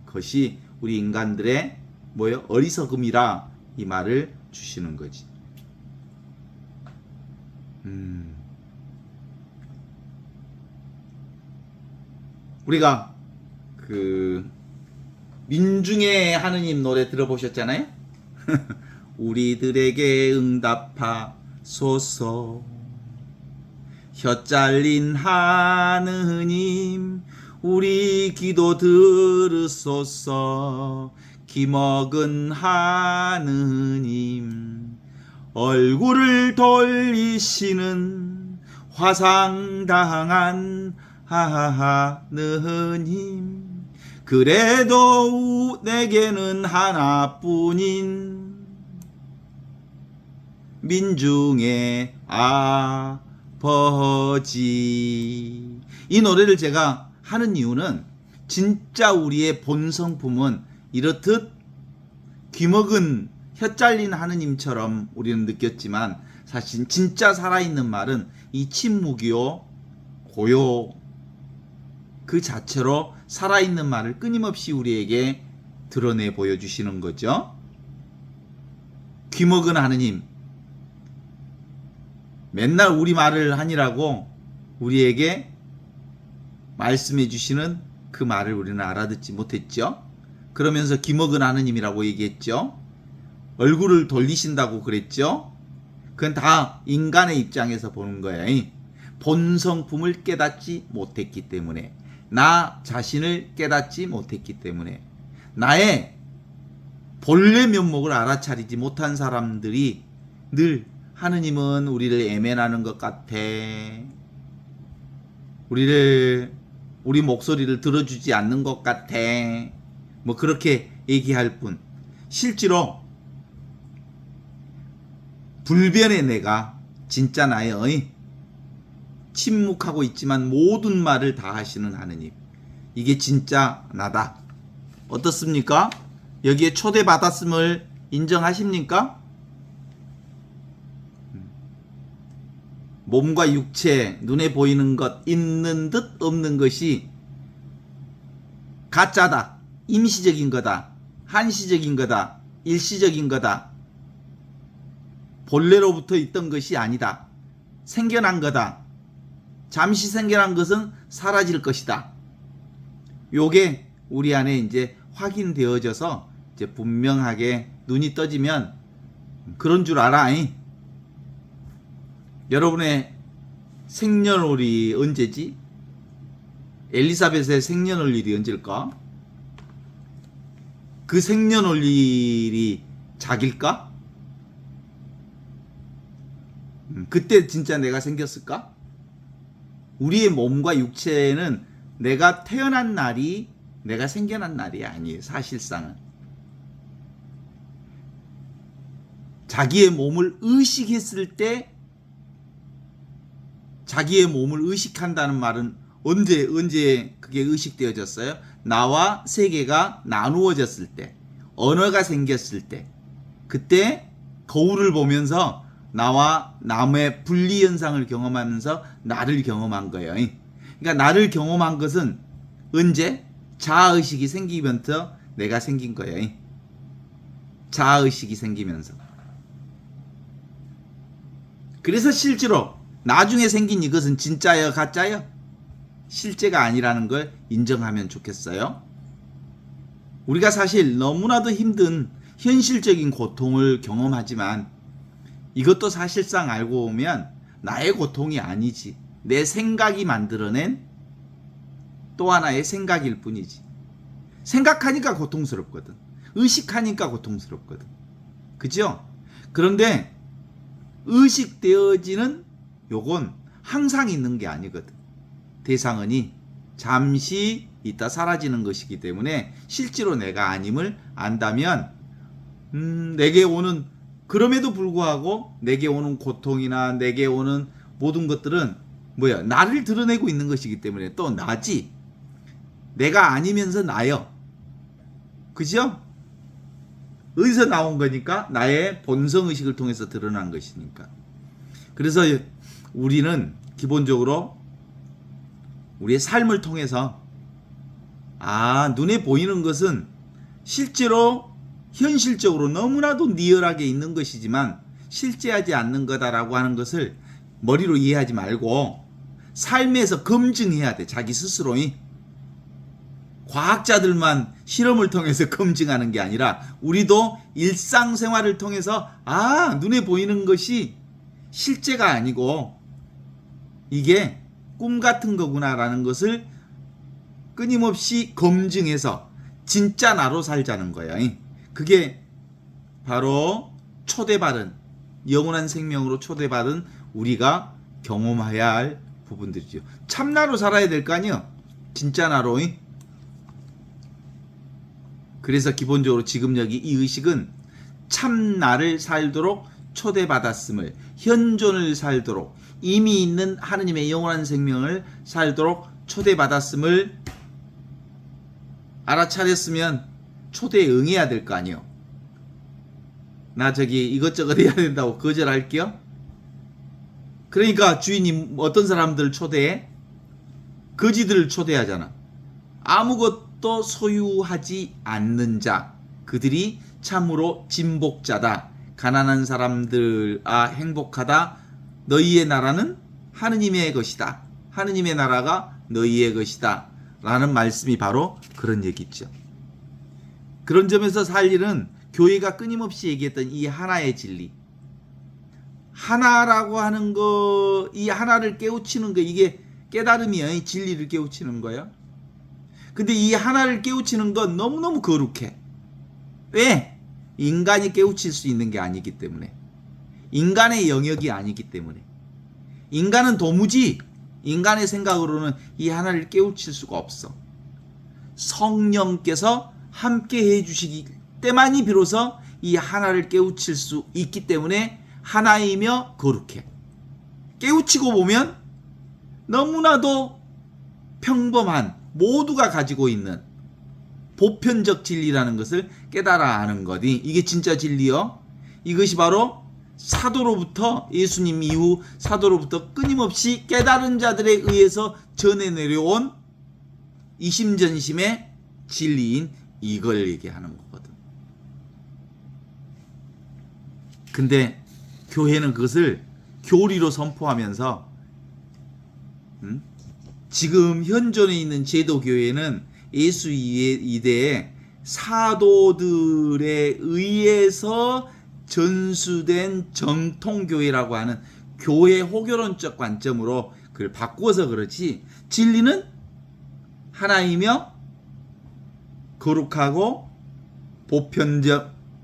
것이 우리 인간들의 뭐예요? 어리석음이라 이 말을 주시는 거지. 우리가 그 민중의 하느님 노래 들어보셨잖아요? 우리들에게 응답하소서. 혀 잘린 하느님 우리 기도 들으소서. 기먹은 하느님 얼굴을 돌리시는 화상당한 하느님 그래도 내게는 하나뿐인 민중의 아버지. 이 노래를 제가 하는 이유는 진짜 우리의 본성품은 이렇듯 귀먹은 혀 잘린 하느님처럼 우리는 느꼈지만 사실 진짜 살아있는 말은 이 침묵이요 고요 그 자체로 살아있는 말을 끊임없이 우리에게 드러내 보여주시는 거죠. 귀먹은 하느님 맨날 우리 말을 하니라고 우리에게 말씀해 주시는 그 말을 우리는 알아듣지 못했죠. 그러면서 귀먹은 하느님이라고 얘기했죠. 얼굴을 돌리신다고 그랬죠. 그건 다 인간의 입장에서 보는 거예요. 본성품을 깨닫지 못했기 때문에, 나 자신을 깨닫지 못했기 때문에, 나의 본래 면목을 알아차리지 못한 사람들이 늘 하느님은 우리를 애면하는 것 같아, 우리 목소리를 들어주지 않는 것 같아, 뭐 그렇게 얘기할 뿐, 실제로 불변의 내가 진짜 나의 침묵하고 있지만 모든 말을 다 하시는 하느님, 이게 진짜 나다. 어떻습니까? 여기에 초대받았음을 인정하십니까? 몸과 육체, 눈에 보이는 것, 있는 듯 없는 것이 가짜다, 임시적인 거다, 한시적인 거다, 일시적인 거다, 본래로부터 있던 것이 아니다, 생겨난 거다, 잠시 생겨난 것은 사라질 것이다. 요게 우리 안에 이제 확인되어져서 이제 분명하게 눈이 떠지면 그런 줄 알아. 여러분의 생년월일이 언제지? 엘리사벳의 생년월일이 언제일까? 그 생년월일이 자길까? 그때 진짜 내가 생겼을까? 우리의 몸과 육체는 내가 태어난 날이 내가 생겨난 날이 아니에요. 사실상은. 자기의 몸을 의식했을 때, 자기의 몸을 의식한다는 말은 언제 그게 의식되어졌어요? 나와 세계가 나누어졌을 때, 언어가 생겼을 때, 그때 거울을 보면서 나와 남의 분리 현상을 경험하면서 나를 경험한 거예요. 그러니까 나를 경험한 것은 언제? 자아의식이 생기면서 내가 생긴 거예요. 자아의식이 생기면서. 그래서 실제로 나중에 생긴 이것은 진짜예요, 가짜예요? 실제가 아니라는 걸 인정하면 좋겠어요. 우리가 사실 너무나도 힘든 현실적인 고통을 경험하지만 이것도 사실상 알고 보면 나의 고통이 아니지. 내 생각이 만들어낸 또 하나의 생각일 뿐이지. 생각하니까 고통스럽거든. 의식하니까 고통스럽거든. 그죠? 그런데 의식되어지는 요건 항상 있는 게 아니거든. 대상은이 잠시 있다 사라지는 것이기 때문에 실제로 내가 아님을 안다면 내게 오는, 그럼에도 불구하고 내게 오는 고통이나 내게 오는 모든 것들은 뭐야? 나를 드러내고 있는 것이기 때문에 또 나지. 내가 아니면서 나요. 그죠? 어디서 나온 거니까? 나의 본성의식을 통해서 드러난 것이니까. 그래서 우리는 기본적으로 우리의 삶을 통해서 눈에 보이는 것은 실제로 현실적으로 너무나도 리얼하게 있는 것이지만 실제하지 않는 거다라고 하는 것을 머리로 이해하지 말고 삶에서 검증해야 돼. 자기 스스로. 과학자들만 실험을 통해서 검증하는 게 아니라 우리도 일상생활을 통해서 눈에 보이는 것이 실제가 아니고 이게 꿈 같은 거구나라는 것을 끊임없이 검증해서 진짜 나로 살자는 거예요. 그게 바로 초대받은, 영원한 생명으로 초대받은 우리가 경험해야 할 부분들이죠. 참나로 살아야 될 거 아니에요. 진짜 나로. 그래서 기본적으로 지금 여기 이 의식은 참나를 살도록 초대받았음을, 현존을 살도록, 이미 있는 하느님의 영원한 생명을 살도록 초대받았음을 알아차렸으면 초대에 응해야 될 거 아니에요. 나 이것저것 해야 된다고 거절할게요? 그러니까 주인이 어떤 사람들 초대해? 거지들을 초대하잖아. 아무것도 소유하지 않는 자, 그들이 참으로 진복자다. 가난한 사람들 행복하다. 너희의 나라는 하느님의 것이다. 하느님의 나라가 너희의 것이다. 라는 말씀이 바로 그런 얘기죠. 그런 점에서 살리는 교회가 끊임없이 얘기했던 이 하나의 진리, 하나라고 하는 거, 이 하나를 깨우치는 거, 이게 깨달음이에요. 진리를 깨우치는 거예요. 근데 이 하나를 깨우치는 건 너무너무 거룩해. 왜? 인간이 깨우칠 수 있는 게 아니기 때문에. 인간의 영역이 아니기 때문에. 인간은 도무지 인간의 생각으로는 이 하나를 깨우칠 수가 없어. 성령께서 함께 해주시기 때만이 비로소 이 하나를 깨우칠 수 있기 때문에 하나이며 거룩해. 깨우치고 보면 너무나도 평범한, 모두가 가지고 있는 보편적 진리라는 것을 깨달아 아는 거니 이게 진짜 진리요. 이것이 바로 사도로부터, 예수님 이후 사도로부터 끊임없이 깨달은 자들에 의해서 전해 내려온 이심전심의 진리인 이걸 얘기하는 거거든. 근데 교회는 그것을 교리로 선포하면서 지금 현존에 있는 제도교회는 예수 이대에 사도들에 의해서 전수된 정통교회라고 하는 교회 호교론적 관점으로 그걸 바꾸어서 그렇지, 진리는 하나이며 거룩하고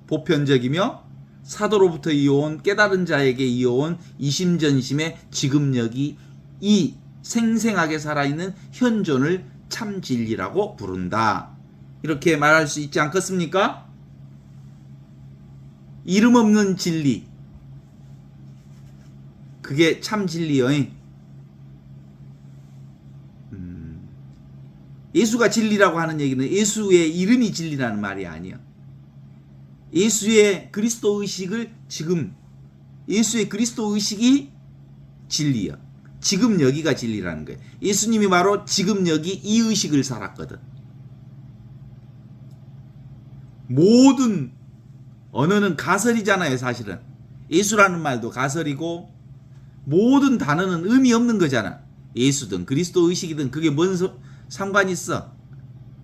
보편적이며 사도로부터 이어온 깨달은 자에게 이어온 이심전심의 지금력이 이 생생하게 살아있는 현존을 참 진리라고 부른다. 이렇게 말할 수 있지 않겠습니까? 이름 없는 진리, 그게 참 진리요. 예수가 진리라고 하는 얘기는 예수의 이름이 진리라는 말이 아니야. 예수의 그리스도 의식을 지금, 예수의 그리스도 의식이 진리야. 지금 여기가 진리라는 거예요. 예수님이 바로 지금 여기 이 의식을 살았거든. 모든 언어는 가설이잖아요, 사실은. 예수라는 말도 가설이고 모든 단어는 의미 없는 거잖아. 예수든 그리스도 의식이든 그게 뭔 상관이 있어.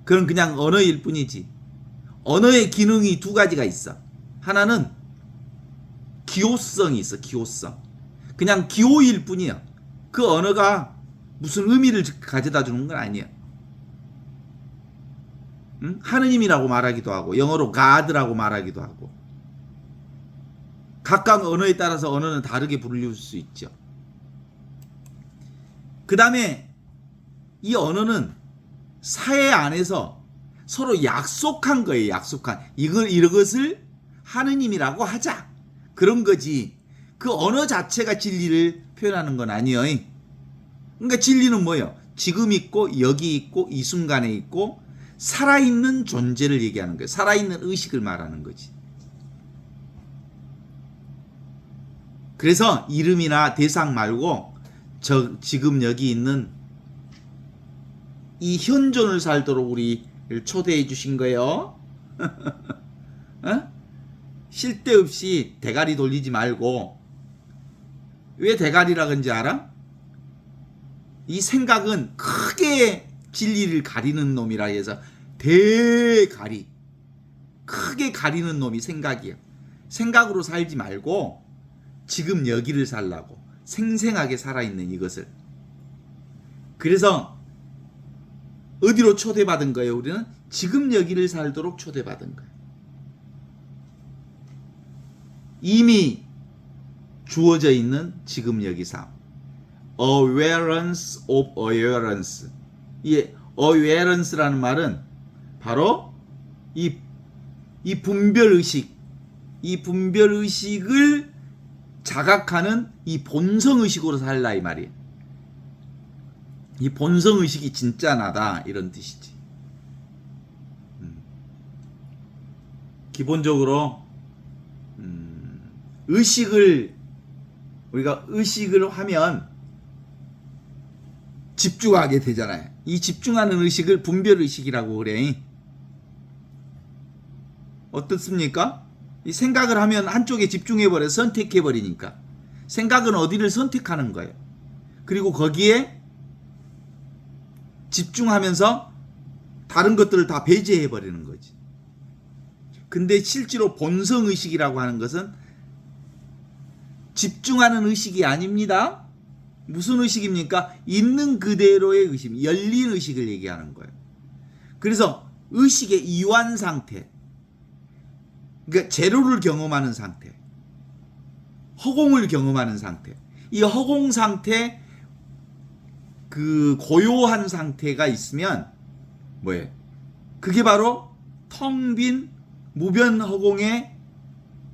그건 그냥 언어일 뿐이지. 언어의 기능이 두 가지가 있어. 하나는 기호성이 있어. 기호성. 그냥 기호일 뿐이야. 그 언어가 무슨 의미를 가져다 주는 건 아니야. 응? 하느님이라고 말하기도 하고 영어로 God라고 말하기도 하고, 각각 언어에 따라서 언어는 다르게 부를 수 있죠. 그 다음에 이 언어는 사회 안에서 서로 약속한 거예요. 약속한. 이것을 하느님이라고 하자. 그런 거지. 그 언어 자체가 진리를 표현하는 건 아니에요. 그러니까 진리는 뭐예요? 지금 있고 여기 있고 이 순간에 있고 살아있는 존재를 얘기하는 거예요. 살아있는 의식을 말하는 거지. 그래서 이름이나 대상 말고 지금 여기 있는 이 현존을 살도록 우리를 초대해 주신 거예요. 어? 쉴 데 없이 대가리 돌리지 말고. 왜 대가리라 그런지 알아? 이 생각은 크게 진리를 가리는 놈이라 해서 대가리, 크게 가리는 놈이 생각이야. 생각으로 살지 말고 지금 여기를 살라고, 생생하게 살아있는 이것을. 그래서 어디로 초대받은 거예요? 우리는 지금 여기를 살도록 초대받은 거예요. 이미 주어져 있는 지금 여기 삶. awareness of awareness. 이 awareness라는 말은 바로 이 분별의식, 이 분별의식을 자각하는 이 본성의식으로 살라 이 말이에요. 이 본성의식이 진짜 나다 이런 뜻이지. 기본적으로 우리가 의식을 하면 집중하게 되잖아요. 이 집중하는 의식을 분별의식이라고 그래. 어떻습니까? 이 생각을 하면 한쪽에 집중해버려, 선택해버리니까. 생각은 어디를 선택하는 거예요. 그리고 거기에 집중하면서 다른 것들을 다 배제해버리는 거지. 근데 실제로 본성의식이라고 하는 것은 집중하는 의식이 아닙니다. 무슨 의식입니까? 있는 그대로의 의식, 열린 의식을 얘기하는 거예요. 그래서 의식의 이완 상태, 그러니까 제로를 경험하는 상태, 허공을 경험하는 상태, 이 허공 상태, 그 고요한 상태가 있으면 뭐예요? 그게 바로 텅 빈 무변 허공의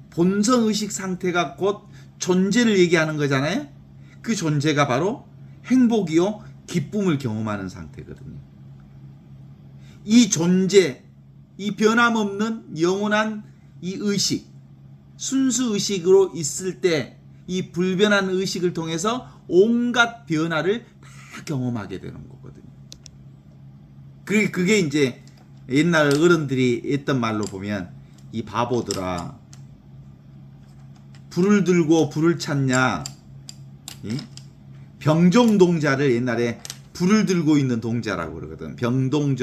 본성의식 상태가 곧 존재를 얘기하는 거잖아요. 그 존재가 바로 행복이요 기쁨을 경험하는 상태거든요. 이 존재, 이 변함없는 영원한 이 의식, 순수 의식으로 있을 때 이 불변한 의식을 통해서 온갖 변화를 다 경험하게 되는 거거든요. 그게 이제 옛날 어른들이 했던 말로 보면 이 바보들아, 불을 들고 불을 찾냐? 병종 동자를 옛날에 불을 들고 있는 동자라고 그러거든. 병동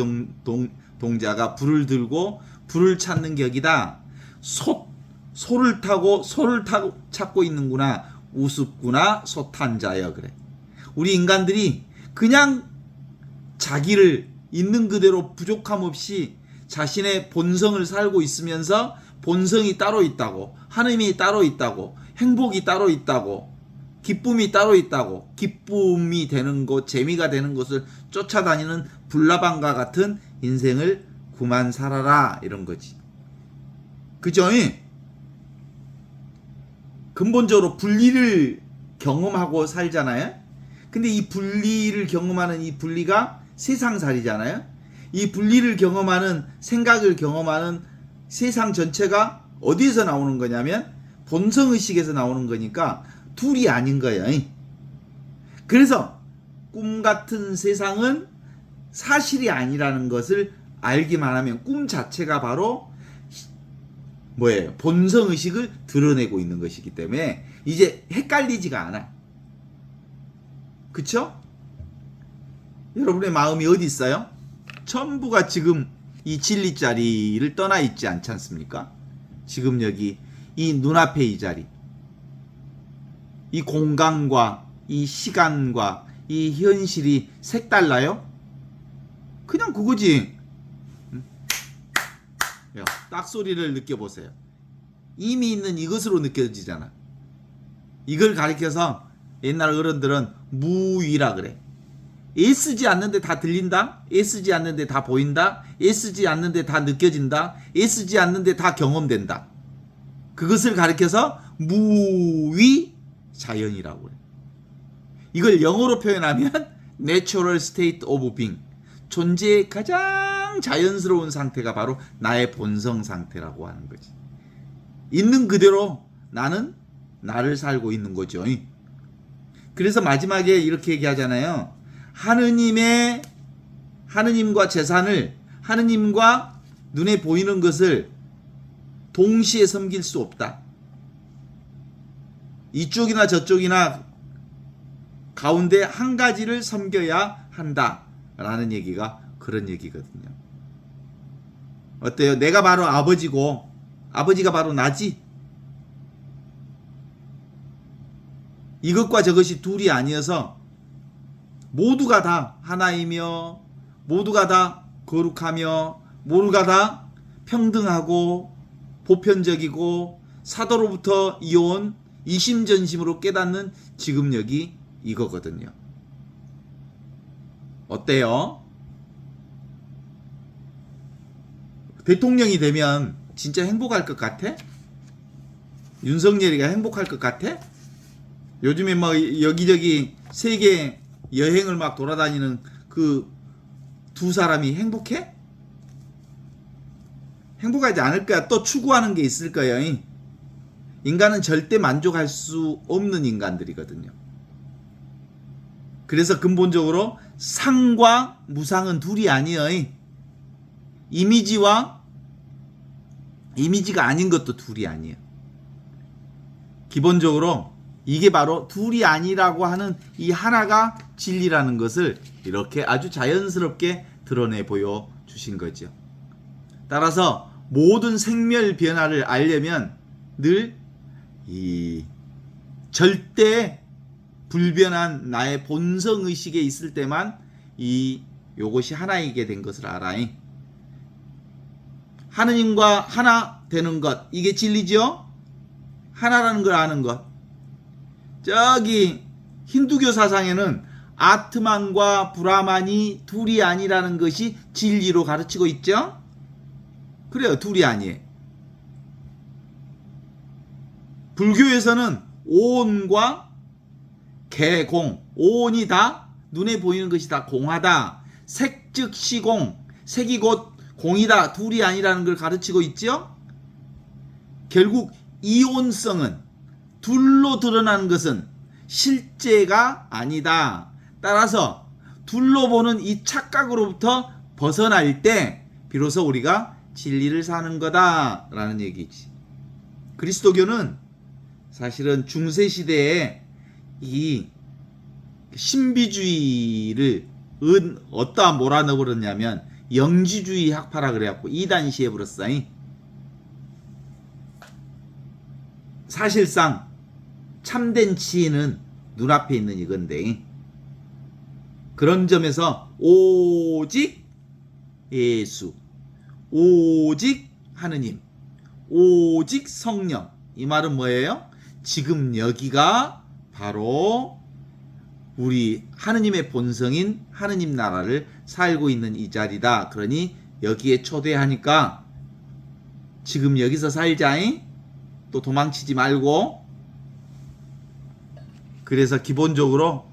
동자가 불을 들고 불을 찾는 격이다. 소를 타고 찾고 있는구나. 우습구나 소탄자여. 그래. 우리 인간들이 그냥 자기를 있는 그대로 부족함 없이 자신의 본성을 살고 있으면서 본성이 따로 있다고, 하나님이 따로 있다고, 행복이 따로 있다고, 기쁨이 따로 있다고, 기쁨이 되는 것, 재미가 되는 것을 쫓아다니는 불나방과 같은 인생을 그만 살아라, 이런 거지. 그죠? 근본적으로 분리를 경험하고 살잖아요. 근데 이 분리를 경험하는 이 분리가 세상살이잖아요. 이 분리를 경험하는, 생각을 경험하는 세상 전체가 어디에서 나오는 거냐면 본성의식에서 나오는 거니까 둘이 아닌 거예요. 그래서 꿈 같은 세상은 사실이 아니라는 것을 알기만 하면 꿈 자체가 바로 뭐예요? 본성의식을 드러내고 있는 것이기 때문에 이제 헷갈리지가 않아. 그쵸? 여러분의 마음이 어디 있어요? 전부가 지금 이 진리 자리를 떠나 있지 않지 않습니까? 지금 여기 이 눈앞에 이 자리, 이 공간과 이 시간과 이 현실이 색달라요? 그냥 그거지. 딱 소리를 느껴보세요. 이미 있는 이것으로 느껴지잖아. 이걸 가리켜서 옛날 어른들은 무위라 그래. 애쓰지 않는데 다 들린다? 애쓰지 않는데 다 보인다? 애쓰지 않는데 다 느껴진다? 애쓰지 않는데 다 경험된다. 그것을 가리켜서 무위 자연이라고 그래. 이걸 영어로 표현하면 Natural State of Being, 존재의 가장 자연스러운 상태가 바로 나의 본성 상태라고 하는 거지. 있는 그대로 나는 나를 살고 있는 거죠. 그래서 마지막에 이렇게 얘기하잖아요. 하느님과 재산을, 하느님과 눈에 보이는 것을 동시에 섬길 수 없다. 이쪽이나 저쪽이나 가운데 한 가지를 섬겨야 한다. 라는 얘기가 그런 얘기거든요. 어때요? 내가 바로 아버지고 아버지가 바로 나지? 이것과 저것이 둘이 아니어서 모두가 다 하나이며 모두가 다 거룩하며 모두가 다 평등하고 보편적이고 사도로부터 이어온 이심전심으로 깨닫는 지금 여기 이거거든요. 어때요? 대통령이 되면 진짜 행복할 것 같아? 윤석열이가 행복할 것 같아? 요즘에 막 여기저기 세계 여행을 막 돌아다니는 그 두 사람이 행복해? 행복하지 않을 거야. 또 추구하는 게 있을 거예요. 인간은 절대 만족할 수 없는 인간들이거든요. 그래서 근본적으로 상과 무상은 둘이 아니에요. 이미지가 아닌 것도 둘이 아니에요. 기본적으로 이게 바로 둘이 아니라고 하는 이 하나가 진리라는 것을 이렇게 아주 자연스럽게 드러내 보여주신 거죠. 따라서 모든 생멸 변화를 알려면 늘 이 절대 불변한 나의 본성의식에 있을 때만 요것이 하나이게 된 것을 알아. 하느님과 하나 되는 것, 이게 진리죠? 하나라는 걸 아는 것. 저기 힌두교 사상에는 아트만과 브라만이 둘이 아니라는 것이 진리로 가르치고 있죠? 그래요, 둘이 아니에요. 불교에서는 오온과 개공, 오온이 다 눈에 보이는 것이 다 공하다. 색 즉 시공, 색이 곧 공이다. 둘이 아니라는 걸 가르치고 있죠? 결국 이온성은, 둘로 드러나는 것은 실제가 아니다. 따라서 둘로 보는 이 착각으로부터 벗어날 때 비로소 우리가 진리를 사는 거다라는 얘기지. 그리스도교는 사실은 중세시대에 이 신비주의를 어디다 몰아넣어버렸냐면 영지주의 학파라 그래갖고 이단시해 버렸어. 사실상 참된 지혜는 눈앞에 있는 이건데, 그런 점에서 오직 예수, 오직 하느님, 오직 성령, 이 말은 뭐예요? 지금 여기가 바로 우리 하느님의 본성인 하느님 나라를 살고 있는 이 자리다. 그러니 여기에 초대하니까 지금 여기서 살자잉? 또 도망치지 말고. 그래서 기본적으로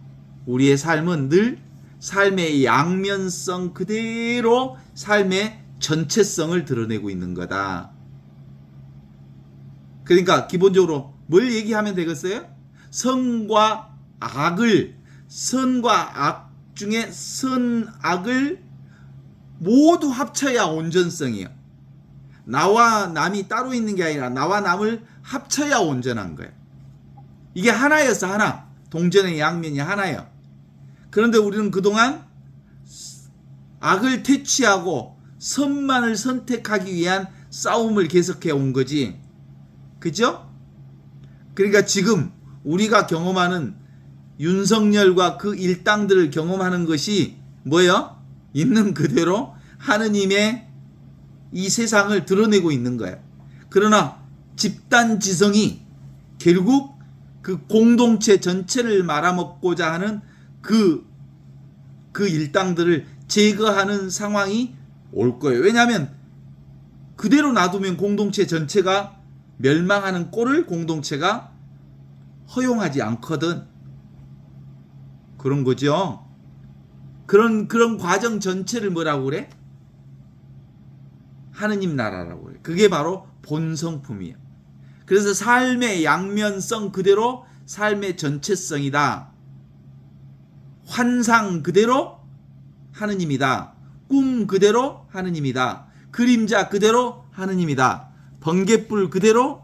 우리의 삶은 늘 삶의 양면성 그대로 삶의 전체성을 드러내고 있는 거다. 그러니까 기본적으로 뭘 얘기하면 되겠어요? 선과 악을, 선과 악 중에 선악을 모두 합쳐야 온전성이에요. 나와 남이 따로 있는 게 아니라 나와 남을 합쳐야 온전한 거예요. 이게 하나였어, 하나. 동전의 양면이 하나예요. 그런데 우리는 그동안 악을 퇴치하고 선만을 선택하기 위한 싸움을 계속해 온 거지. 그죠? 그러니까 지금 우리가 경험하는 윤석열과 그 일당들을 경험하는 것이 뭐예요? 있는 그대로 하느님의 이 세상을 드러내고 있는 거예요. 그러나 집단지성이 결국 그 공동체 전체를 말아먹고자 하는 그 일당들을 제거하는 상황이 올 거예요. 왜냐하면 그대로 놔두면 공동체 전체가 멸망하는 꼴을 공동체가 허용하지 않거든. 그런 거죠. 그런 과정 전체를 뭐라고 그래? 하느님 나라라고 그래. 그게 바로 본성품이에요. 그래서 삶의 양면성 그대로 삶의 전체성이다. 환상 그대로 하느님이다. 꿈 그대로 하느님이다. 그림자 그대로 하느님이다. 번갯불 그대로